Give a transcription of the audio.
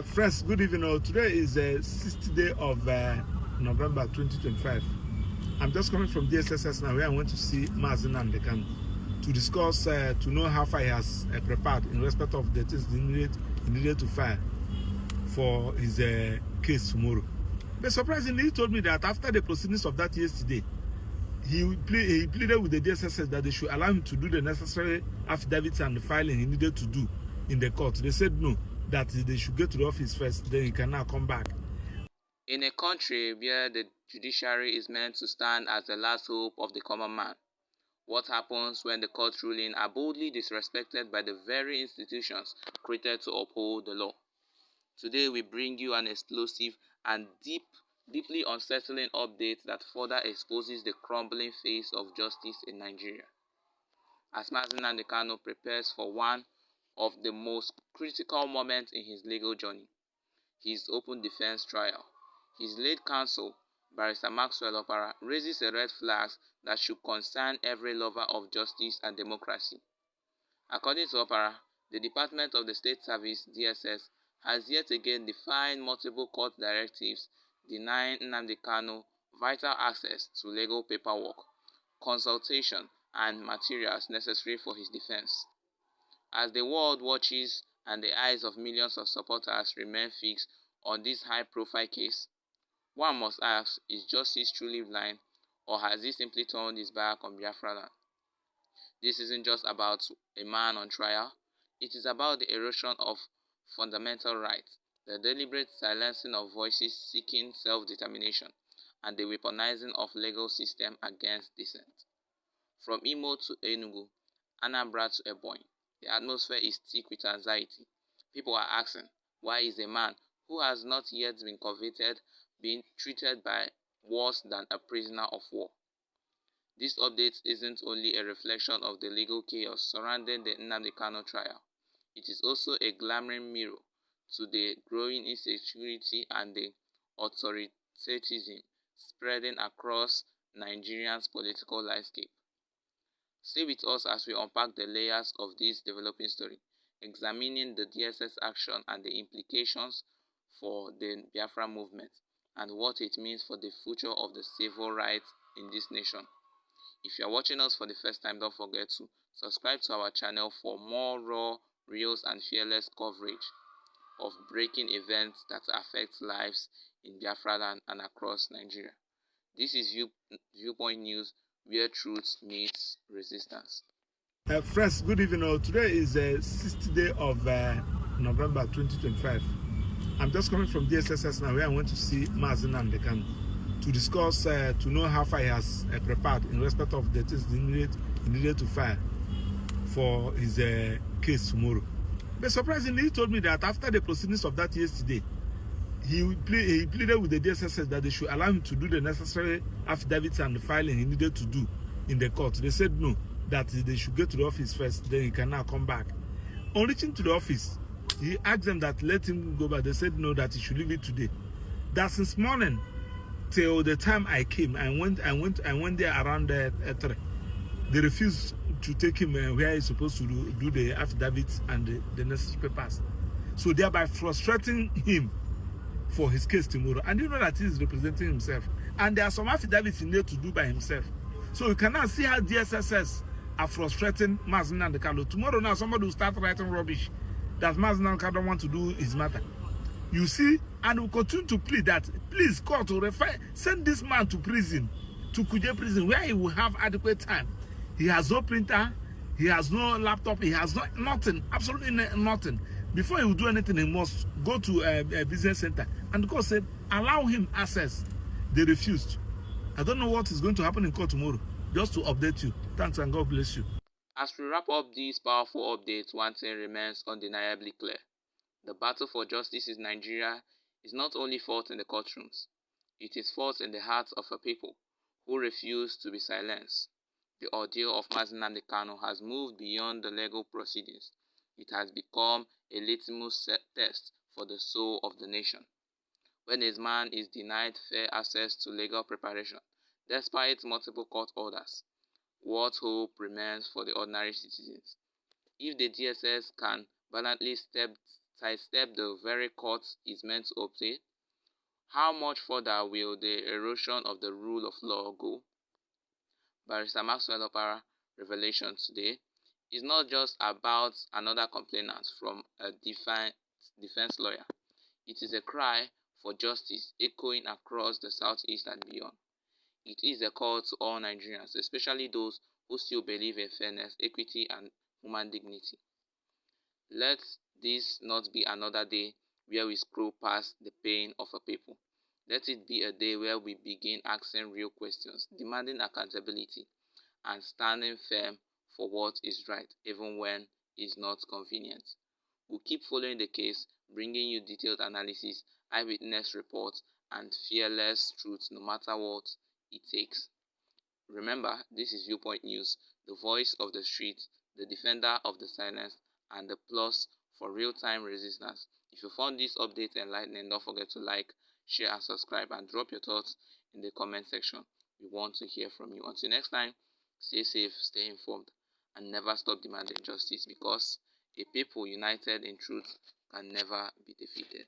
Friends, good evening. Today is the 6th day of November 2025. I'm just coming from DSSS now, where I went to see Nnamdi to discuss, to know how far he has prepared in respect of the things he needed to file for his case tomorrow. But surprisingly, he told me that after the proceedings of that yesterday, he pleaded with the DSSS that they should allow him to do the necessary affidavits and the filing he needed to do in the court. They said no, that they should get to the office first, then he can now come back. In a country where the judiciary is meant to stand as the last hope of the common man, what happens when the court rulings are boldly disrespected by the very institutions created to uphold the law? Today we bring you an explosive and deeply unsettling update that further exposes the crumbling face of justice in Nigeria. As Nnamdi prepares for one of the most critical moments in his legal journey, his open defense trial, his lead counsel, Barrister Maxwell Opara, raises a red flag that should concern every lover of justice and democracy. According to Opara, the Department of the State Service (DSS) has yet again defied multiple court directives denying Nnamdi Kanu vital access to legal paperwork, consultation, and materials necessary for his defense. As the world watches and the eyes of millions of supporters remain fixed on this high-profile case, one must ask, is justice truly blind, or has he simply turned his back on Biafra land? This isn't just about a man on trial, it is about the erosion of fundamental rights, the deliberate silencing of voices seeking self-determination, and the weaponizing of legal system against dissent. From Imo to Enugu, Anambra to Ebonyi, the atmosphere is thick with anxiety. People are asking, why is a man who has not yet been convicted being treated by worse than a prisoner of war? This update isn't only a reflection of the legal chaos surrounding the Nnamdi Kanu trial. It is also a glaring mirror to the growing insecurity and the authoritarianism spreading across Nigeria's political landscape. Stay with us as we unpack the layers of this developing story, examining the DSS action and the implications for the Biafra movement, and what it means for the future of the civil rights in this nation. If you are watching us for the first time, don't forget to subscribe to our channel for more raw, real, and fearless coverage of breaking events that affect lives in Biafra land and across Nigeria. This is Viewpoint News, where truth meets resistance. Friends, good evening. Today is the 6th day of November 2025. I'm just coming from DSSS now, where I went to see Nnamdi to discuss, to know how far he has prepared in respect of the things he needed to file for his case tomorrow. But surprisingly, he told me that after the proceedings of that yesterday, he pleaded with the DSSS that they should allow him to do the necessary affidavits and the filing he needed to do in the court. They said no, that they should get to the office first, then he can now come back. On reaching to the office, he asked them that let him go back. They said no, that he should leave it today. That since morning till the time I came, I went there around 3. They refused to take him where he's supposed to do the affidavits and the necessary papers, so thereby frustrating him for his case tomorrow. And you know that he is representing himself, and there are some affidavits he needs to do by himself. So you cannot see how DSSS are frustrating Nnamdi. Tomorrow now somebody will start writing rubbish that Nnamdi don't want to do his matter. You see, and we continue to plead that, please, court, to send this man to prison, to Kuje prison, where he will have adequate time. He has no printer, he has no laptop, he has nothing, absolutely nothing. Before he will do anything, he must go to a business center. And the court said, allow him access. They refused. I don't know what is going to happen in court tomorrow. Just to update you. Thanks and God bless you. As we wrap up these powerful updates, one thing remains undeniably clear. The battle for justice in Nigeria is not only fought in the courtrooms. It is fought in the hearts of a people who refuse to be silenced. The ordeal of Nnamdi Kanu has moved beyond the legal proceedings. It has become a litmus test for the soul of the nation. When a man is denied fair access to legal preparation, despite multiple court orders, what hope remains for the ordinary citizens? If the DSS can valiantly step sidestep the very court is meant to obtain? How much further will the erosion of the rule of law go? Barrister Maxwell Opara revelation today is not just about another complainant from a defense lawyer. It is a cry for justice echoing across the southeast and beyond. It is a call to all Nigerians, especially those who still believe in fairness, equity, and human dignity. Let this not be another day where we scroll past the pain of a people. Let it be a day where we begin asking real questions, demanding accountability, and standing firm for what is right, even when it's not convenient. We'll keep following the case, bringing you detailed analysis, eyewitness reports, and fearless truth no matter what it takes. Remember, this is Viewpoint News, the voice of the streets, the defender of the silence, and the plus for real-time resistance. If you found this update enlightening, don't forget to like, share, and subscribe, and drop your thoughts in the comment section. We want to hear from you. Until next time, stay safe, stay informed, and never stop demanding justice, because a people united in truth can never be defeated.